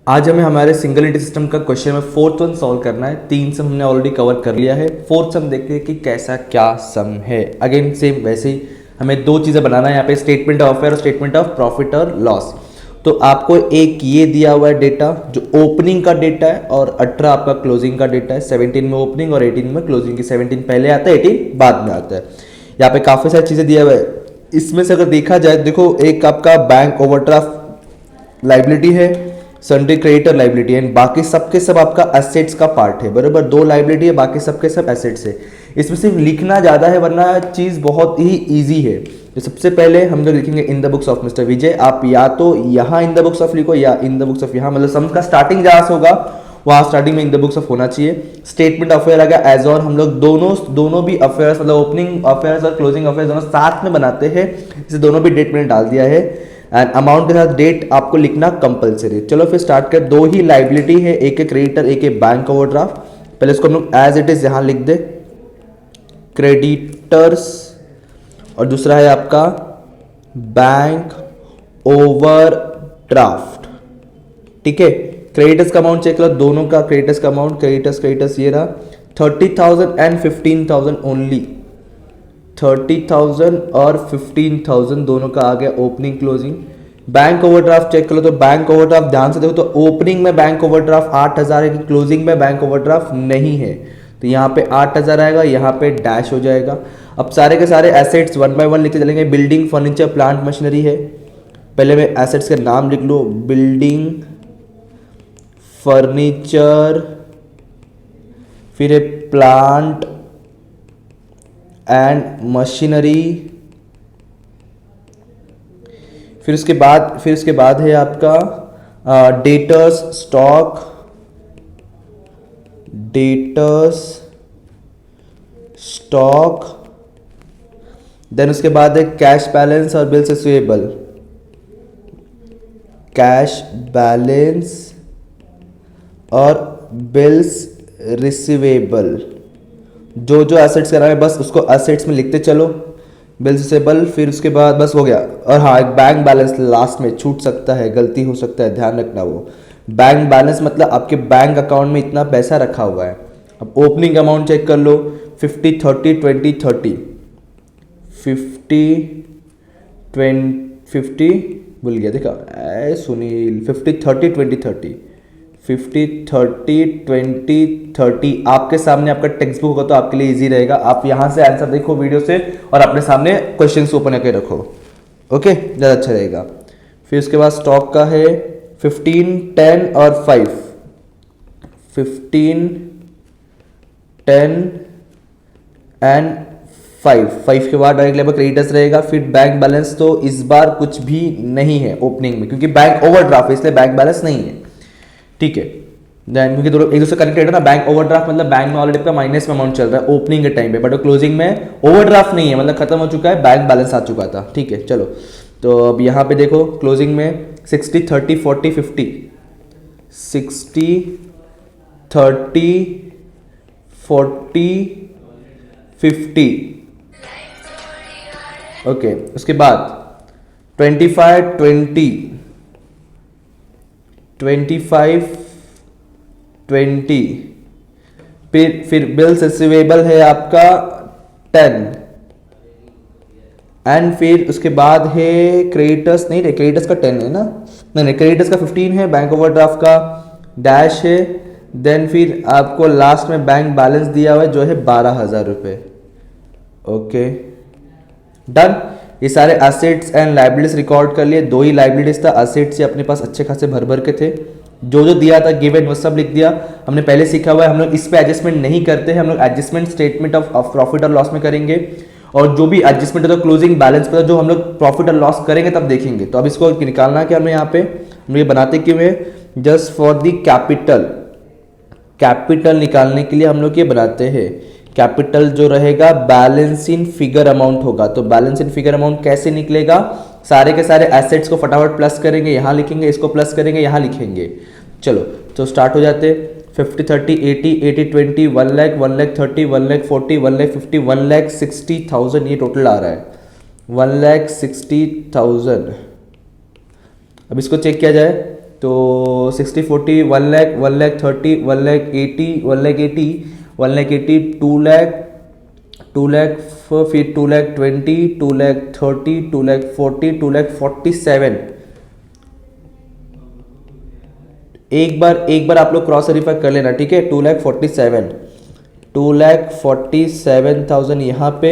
आज हमें हमारे सिंगल यूनिट सिस्टम का क्वेश्चन में फोर्थ वन सॉल्व करना है। तीन सम हमने ऑलरेडी कवर कर लिया है। फोर्थ सम देखते हैं कि कैसा क्या सम है। अगेन सेम वैसे ही हमें दो चीज़ें बनाना है यहाँ पे, स्टेटमेंट ऑफ अफेयर और स्टेटमेंट ऑफ प्रॉफिट और लॉस। तो आपको एक ये दिया हुआ है डेटा जो ओपनिंग का डेटा है और 18 आपका क्लोजिंग का डेटा है। 17 में ओपनिंग और 18 में क्लोजिंग की। 17 पहले आता है, 18 बाद में आता है। यहाँ पे काफ़ी सारी चीज़ें दिया हुआ है। इसमें से अगर देखा जाए, देखो एक आपका बैंक ओवरड्राफ्ट लाइबिलिटी है, सन्ड्री क्रेडिटर लाइबिलिटी है, बाकी सबके सब आपका एसेट्स का पार्ट है। बराबर, दो लाइबिलिटी है, बाकी सबके सब एसेट्स है। इसमें सिर्फ लिखना ज़्यादा है, वरना चीज़ बहुत ही ईजी है। तो सबसे पहले हम लोग लिखेंगे in the books of mister Vijay. आप या तो यहाँ इन द बुक्स ऑफ लिखो या इन द बुक्स ऑफ यहाँ, मतलब सम का स्टार्टिंग जहाँ से होगा वहाँ स्टार्टिंग में इन द बुक्स ऑफ होना चाहिए। स्टेटमेंट अफेयर आ गया एज और, हम लोग दोनों भी अफेयर्स मतलब ओपनिंग अफेयर्स और क्लोजिंग अफेयर्स दोनों साथ में बनाते हैं, इसे दोनों भी डेट मैंने डाल दिया है। एंड अमाउंट के साथ डेट आपको लिखना कंपलसरी। चलो फिर स्टार्ट कर। दो ही लाइबिलिटी है, एक है क्रेडिटर एक है बैंक ओवरड्राफ्ट। पहले इसको हम लोग एज इट इज यहां लिख दे, क्रेडिटर्स, और दूसरा है आपका बैंक ओवरड्राफ्ट। ठीक है, क्रेडिटर्स का अमाउंट चेक करो, दोनों का क्रेडिटर्स का अमाउंट, क्रेडिटर्स ये रहा 30,000 एंड 15,000 ओनली। 30,000 और 15,000 दोनों का आ गया opening closing. Bank overdraft check करो, तो बैंक ओवरड्राफ्ट ध्यान से देखो तो ओपनिंग में बैंक ओवरड्राफ्ट 8,000 है, कि क्लोजिंग में बैंक ओवरड्राफ्ट नहीं है। तो यहाँ पे 8,000 आएगा, यहाँ पे डैश हो जाएगा। अब सारे के सारे एसेट्स वन बाय वन लिखते चलेंगे। बिल्डिंग, फर्नीचर, प्लांट, मशीनरी है। पहले मैं एसेट्स के नाम लिख लो, बिल्डिंग, फर्नीचर, फिर प्लांट एंड मशीनरी। फिर उसके बाद है आपका डेटर्स स्टॉक, देन उसके बाद है कैश बैलेंस और बिल्स रिसीवेबल। कैश बैलेंस और बिल्स रिसीवेबल, जो जो एसेट्स करा है बस उसको एसेट्स में लिखते चलो। बिल रिसीवेबल, फिर उसके बाद बस हो गया। और हाँ, एक बैंक बैलेंस लास्ट में छूट सकता है, गलती हो सकता है, ध्यान रखना। वो बैंक बैलेंस मतलब आपके बैंक अकाउंट में इतना पैसा रखा हुआ है। अब ओपनिंग अमाउंट चेक कर लो, 50 30 20 30, 50 भूल गया, देखा सुनील, 50 30 20 30, 50 30 20 30। आपके सामने आपका टेक्स्ट बुक होगा तो आपके लिए इजी रहेगा। आप यहाँ से आंसर देखो वीडियो से और अपने सामने क्वेश्चन ओपन करके रखो। ओके, ज़्यादा अच्छा रहेगा। फिर उसके बाद स्टॉक का है 15 10 और 5, 15 10 एंड 5 के बाद डायरेक्ट लेबर क्रेडिटर्स रहेगा। फिर बैंक बैलेंस तो इस बार कुछ भी नहीं है ओपनिंग में, क्योंकि बैंक ओवरड्राफ्ट है इसलिए बैंक बैलेंस नहीं है। ठीक है, देन क्योंकि दोनों एक दूसरे कनेक्टेड है ना। बैंक ओवरड्राफ्ट मतलब बैंक में ऑलरेडी आपका माइनस में अमाउंट चल रहा है ओपनिंग के टाइम पे, बट क्लोजिंग में ओवरड्राफ्ट नहीं है, मतलब खत्म हो चुका है, बैंक बैलेंस आ चुका था। ठीक है, चलो तो अब यहाँ पे देखो क्लोजिंग में 60 30 40 50, 60 30 40 50। ओके, उसके बाद 25 20 25 20। फिर बिल्स रिसीवेबल है आपका 10 एंड फिर उसके बाद है क्रेडिटर्स, नहीं रे क्रेडिटर्स का 10 है ना, नहीं क्रेडिटर्स का 15 है, बैंक ओवरड्राफ्ट का डैश है। देन फिर आपको लास्ट में बैंक बैलेंस दिया हुआ है जो है 12,000 रुपये। Okay done. ये सारे एसेट्स एंड लाइबिलिटीज रिकॉर्ड कर लिए। दो ही लाइबिलिटीज था, एसेट्स ही अपने पास अच्छे खासे भर के थे। जो जो दिया था गिवन वो सब लिख दिया। हमने पहले सीखा हुआ है, हम लोग इस पे एडजस्टमेंट नहीं करते हैं, हम लोग एडजस्टमेंट स्टेटमेंट ऑफ प्रॉफिट और लॉस में करेंगे। और जो भी एडजस्टमेंट है तो क्लोजिंग बैलेंस पर जो हम लोग प्रॉफिट और लॉस करेंगे तब देखेंगे। तो अब इसको निकालना क्या हमें यहाँ पे, हम ये बनाते क्यों है, जस्ट फॉर द कैपिटल निकालने के लिए हम लोग ये बनाते हैं। कैपिटल जो रहेगा बैलेंस इन फिगर अमाउंट होगा। तो बैलेंस इन फिगर अमाउंट कैसे निकलेगा, सारे के सारे एसेट्स को फटाफट प्लस करेंगे, यहाँ लिखेंगे, इसको प्लस करेंगे, यहाँ लिखेंगे। चलो तो स्टार्ट हो जाते। 50 30 80 80 20 1 लाख 1 लाख 30 1 लाख 40 1 लाख 50 1 लाख 60,000 ये टोटल आ रहा है, 1 लाख 60,000। अब इसको चेक किया जाए तो 60 40 1 लाख 1 लाख 30 1 लाख 80 1 लाख 80 1 लाख 80 2 लाख फिर 2 लाख 20 2 लाख 30 2 लाख 40 2 लाख 47। एक बार आप लोग क्रॉस वेरीफाई कर लेना, ठीक है। 2 लाख 47 यहाँ पे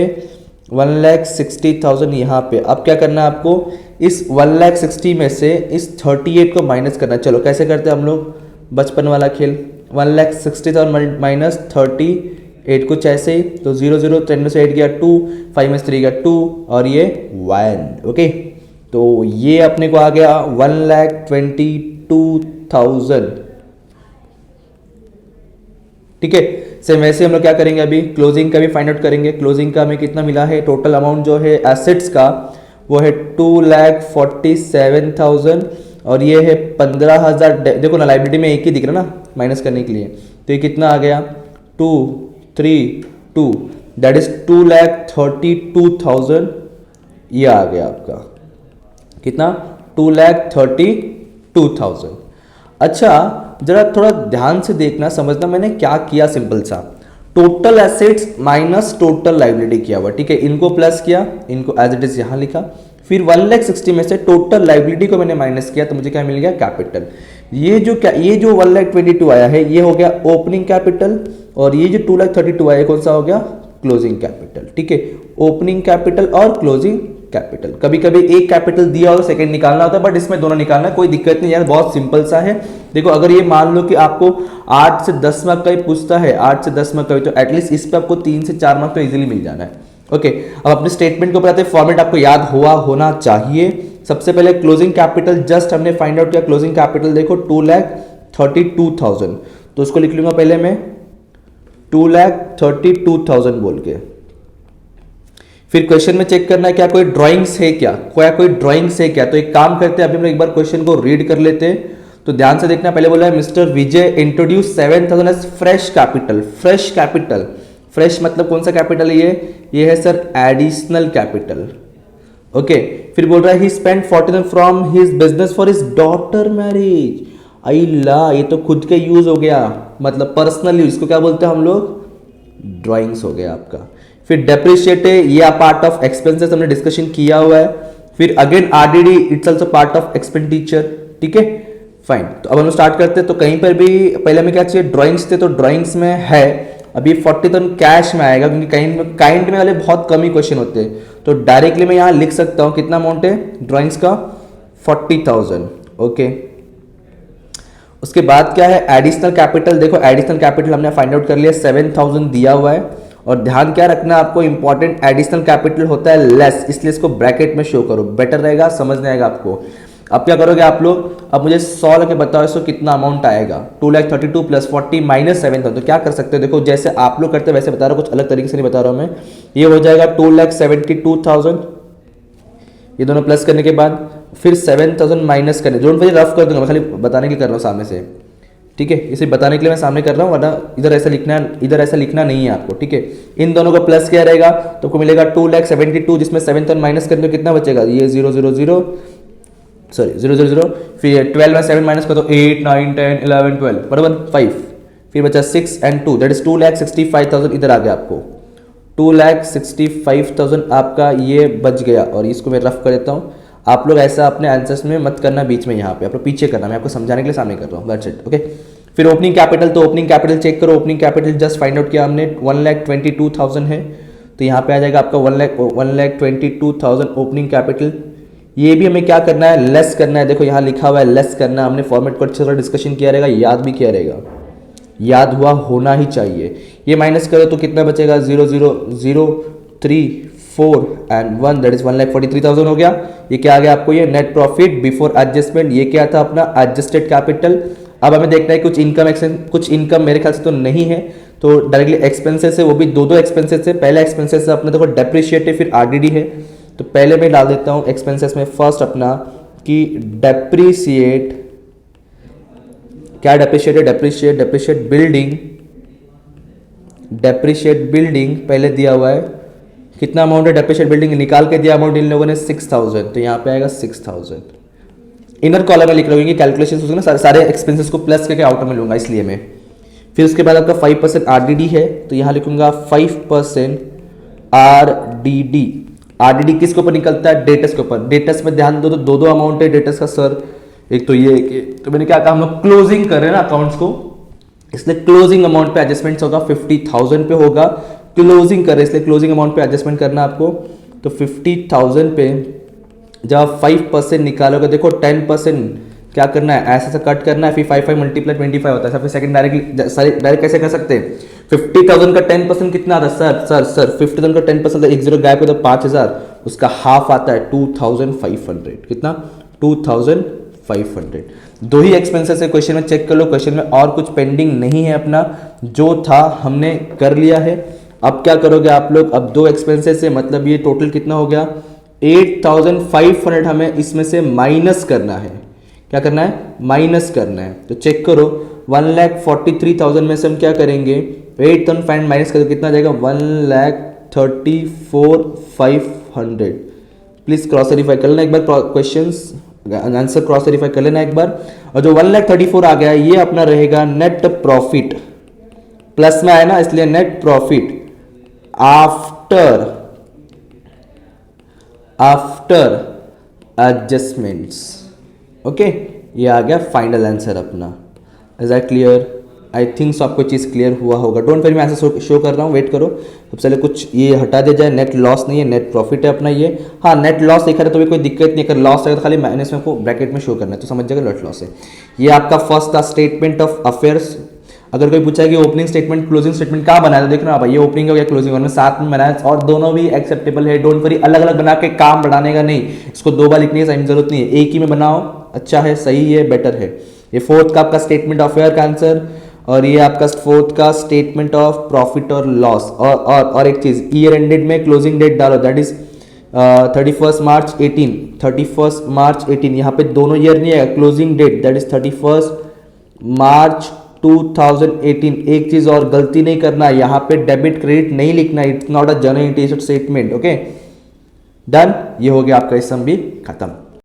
1 लाख 60,000 यहाँ पे। अब क्या करना है आपको, इस 1 लाख 60 में से इस 38 को माइनस करना है। चलो कैसे करते हैं हम लोग, बचपन वाला खेल। 1 लाख 60,000 माइनस 38 कुछ ऐसे ही, तो 0 0 10 में से 8 गया 2 5 में से 3 गया 2 और ये 1। ओके, तो ये अपने को आ गया 1,22,000। ठीक है, सेम वैसे हम लोग क्या करेंगे, अभी क्लोजिंग का भी फाइंड आउट करेंगे। क्लोजिंग का हमें कितना मिला है, टोटल अमाउंट जो है एसेट्स का वो है 2,47,000 और ये है 15,000। देखो ना लाइबिलिटी में एक ही दिख रहा ना माइनस करने के लिए, तो ये कितना आ गया 2 3 2, दैट इज 2,32,000। ये आ गया आपका कितना 2,32,000। अच्छा जरा थोड़ा ध्यान से देखना समझना मैंने क्या किया, सिंपल सा total assets minus total liability किया हुआ, ठीक है। इनको प्लस किया, इनको एज इट इज यहां लिखा, फिर 1,60,000 में से टोटल लाइबिलिटी को मैंने माइनस किया, तो मुझे क्या मिल गया कैपिटल। ये जो 1,22,000 आया है ये हो गया ओपनिंग कैपिटल, और ये जो 2,32,000 आया कौन सा हो गया क्लोजिंग कैपिटल, ठीक है। ओपनिंग कैपिटल और क्लोजिंग कैपिटल, कभी कभी एक कैपिटल दिया हो सेकंड निकालना होता है, बट इसमें दोनों निकालना है, कोई दिक्कत नहीं यार, बहुत सिंपल सा है। देखो अगर ये मान लो कि आपको 8 से 10 मार्क का ही पूछता है, 8 से 10 मार्क का, तो एटलीस्ट इस पे आपको 3 से 4 मार्क तो इजीली मिल जाना है। ओके, अब अपने स्टेटमेंट के ऊपर आते हैं। फॉर्मेट आपको याद होना चाहिए। सबसे पहले क्लोजिंग कैपिटल जस्ट हमने फाइंड आउट किया। क्लोजिंग कैपिटल देखो 2,32,000, तो उसको लिख लूंगा पहले मैं 2,32,000 बोल के। फिर क्वेश्चन में चेक करना है क्या कोई ड्राइंग्स है क्या, कोई ड्राइंग्स है क्या। तो एक काम करते हैं, अभी हम एक बार क्वेश्चन को रीड कर लेते हैं, तो ध्यान से देखना। पहले बोला है mister Vijay introduce 7,000 as fresh capital. Fresh capital, fresh मतलब कौन सा कैपिटल है ये है सर एडिशनल कैपिटल। ओके, फिर बोल रहा है he spend 40,000 from his business for his daughter marriage. आई ला, ये तो खुद के यूज हो गया, मतलब पर्सनल यूज, इसको क्या बोलते हैं हम लोग, ड्राइंग्स हो गया आपका। फिर डेप्रिशिएट है, ये पार्ट ऑफ एक्सपेंसेस हमने डिस्कशन किया हुआ है। फिर again RDD it's also part of expenditure, ठीक है फाइन। तो अब हम स्टार्ट करते हैं। तो कहीं पर भी पहले हमें क्या चाहिए, ड्राइंग्स थे, तो ड्राइंग्स में है अभी 40,000 कैश में आएगा, क्योंकि काइंड में वाले बहुत कम ही क्वेश्चन होते हैं, तो डायरेक्टली मैं यहां लिख सकता हूं कितना अमाउंट है ड्राइंग्स का 40,000। ओके, उसके बाद क्या है एडिशनल कैपिटल। देखो एडिशनल कैपिटल हमने फाइंड आउट कर लिया, 7,000 दिया हुआ है, और ध्यान क्या रखना आपको इंपॉर्टेंट, एडिशनल कैपिटल होता है लेस, इसलिए इसको ब्रैकेट में शो करो, बेटर रहेगा, समझ नहीं आएगा आपको। अब क्या करोगे आप लोग, अब मुझे 100 लगे बताओ इसको कितना अमाउंट आएगा। 2,32,000 प्लस 40 माइनस 7,000, तो क्या कर सकते हो, देखो जैसे आप लोग करते हैं वैसे बता रहा हूँ, कुछ अलग तरीके से नहीं बता रहा हूँ मैं। ये हो जाएगा 2,72,000, ये दोनों प्लस करने के बाद फिर 7,000 माइनस करने, दोनों मुझे रफ कर दूंगा, मैं खाली बताने के लिए कर रहा हूँ सामने से, ठीक है। इसे बताने के लिए मैं सामने कर रहा हूँ, वरना इधर ऐसा लिखना नहीं है आपको, ठीक है। इन दोनों को प्लस किया रहेगा तो आपको मिलेगा 2,72,000, जिसमें 7,000 माइनस करने तो कितना बचेगा, ये 0,0,0, फिर 12 में 7 माइनस कर दो 8 9 10 11 12 बराबर 5, फिर बचा 6 and 2, दैट इज 2,65,000 इधर आ गया आपको। 2,65,000 आपका ये बच गया, और इसको मैं रफ कर देता हूँ। आप लोग ऐसा अपने आंसर्स में मत करना बीच में, यहाँ पे आप लोग पीछे करना, मैं आपको समझाने के लिए सामने कर रहा हूँ, दैट्स इट। ओके, फिर ओपनिंग कैपिटल, तो ओपनिंग कैपिटल चेक करो। Opening capital just find out किया हमने 1,22,000 है, तो यहाँ पे आ जाएगा आपका 1,22,000 ओपनिंग कैपिटल। ये भी हमें क्या करना है, लेस करना है। देखो यहाँ लिखा हुआ है लेस करना, हमने फॉर्मेट को अच्छे से डिस्कशन किया रहेगा, याद भी किया रहेगा, याद हुआ होना ही चाहिए। ये माइनस करो तो कितना बचेगा 0,0,0,3,4 एंड 1, दैट इज 1,43,000 हो गया। ये क्या आ गया आपको, ये नेट प्रॉफिट बिफोर एडजस्टमेंट, ये क्या था अपना एडजस्टेड कैपिटल। अब हमें देखना है कुछ इनकम मेरे ख्याल से तो नहीं है, तो डायरेक्टली एक्सपेंसेस है, वो भी दो एक्सपेंसेस है। पहला एक्सपेंसेस है अपना देखो डेप्रिशिएट है, फिर आरडीडी है, तो पहले मैं डाल देता हूं एक्सपेंसेस में फर्स्ट अपना कि डेप्रिशिएट, क्या डेप्रिशिएट है, डेप्रिशिएट बिल्डिंग पहले दिया हुआ है। कितना अमाउंट है डेप्रिशिएट बिल्डिंग, निकाल के दिया अमाउंट इन लोगों ने 6,000, तो यहाँ पे आएगा 6,000। इनर कॉलम में लिख रहा हूँ कैलकुलेशन होगा ना, सारे एक्सपेंसेस को प्लस करके आउटर में लूंगा इसलिए मैं। फिर उसके बाद आपका 5% RDD है, तो यहाँ लिखूंगा 5% RDD। RDD किसके ऊपर निकलता है? डेटस के ऊपर। डेटस में ध्यान दो तो दो अमाउंट है डेटस का सर, एक तो ये तो मैंने क्या कहा, हम लोग क्लोजिंग कर रहे हैं ना अकाउंट्स को, इसलिए क्लोजिंग अमाउंट पे एडजस्टमेंट होगा, 50,000 पे होगा। क्लोजिंग कर रहे हैं इसलिए क्लोजिंग अमाउंट पे एडजस्टमेंट करना आपको। तो 50,000 पे जब 5% निकालोगे, देखो 10% क्या करना है, ऐसा ऐसा कट करना है, फिर 5 मल्टीप्लाई 25 होता है। फिर सेकंड डायरेक्ट कैसे कर सकते हैं? 50,000 का 10% कितना आता है सर 50,000 का 10% एक जीरो गायब होता है 5,000, उसका हाफ आता है 2,500। कितना? 2,500। दो ही एक्सपेंसेस है क्वेश्चन में, चेक कर लो क्वेश्चन में और कुछ पेंडिंग नहीं है, अपना जो था हमने कर लिया है। अब क्या करोगे आप लोग? अब दो एक्सपेंसेस है, मतलब ये टोटल कितना हो गया? 8,500 हमें इसमें से माइनस करना है। क्या करना है? माइनस करना है। तो चेक करो 1,43,000 में से हम क्या करेंगे? 8,500 माइनस करो, कितना जाएगा? 1,34,500। प्लीज क्रॉस वेरीफाई कर लेना एक बार, क्वेश्चंस आंसर क्रॉस वेरीफाई कर लेना एक बार। और जो 1,34,000 आ गया ये अपना रहेगा नेट प्रॉफिट, प्लस में आया ना इसलिए net profit after adjustments. Okay, ये आ गया फाइनल आंसर अपना। Is that clear? I think so आपको चीज़ क्लियर हुआ होगा। डोंट वरी, मैं आंसर शो कर रहा हूँ, वेट करो। सबसे पहले कुछ ये हटा दिया जाए, नेट लॉस नहीं है, नेट प्रॉफिट है अपना ये। हाँ, नेट लॉस देखा है तो भी कोई दिक्कत नहीं, अगर लॉस है तो खाली माइनस में को ब्रैकेट में शो करना है तो समझ जाएगा नेट लॉस है। ये आपका फर्स्ट था स्टेटमेंट ऑफ अफेयर्स। अगर कोई पूछा है कि ओपनिंग स्टेटमेंट क्लोजिंग स्टेटमेंट कहाँ बनाया, तो देखना भाई ये ओपनिंग हो या क्लोजिंग और साथ में बनाया, और दोनों भी एक्सेप्टेबल है। डोंट वरी, अलग अलग बना के काम बढ़ाने का नहीं, इसको दो बार लिखने की जरूरत नहीं है, एक ही में बनाओ, अच्छा है, सही है, बेटर है। ये फोर्थ का आपका स्टेटमेंट ऑफ अफेयर का आंसर, और ये आपका फोर्थ का स्टेटमेंट ऑफ प्रॉफिट और लॉस। और एक चीज, ईयर एंडेड में क्लोजिंग डेट डालो, दैट इज 31 मार्च 18, 31 मार्च 18। यहाँ पे दोनों ईयर नहीं है, क्लोजिंग डेट दैट इज 31 मार्च 2018। एक चीज और गलती नहीं करना, यहाँ पे डेबिट क्रेडिट नहीं लिखना, it's not a general interest statement. Okay, done. ये हो गया आपका सम भी खत्म।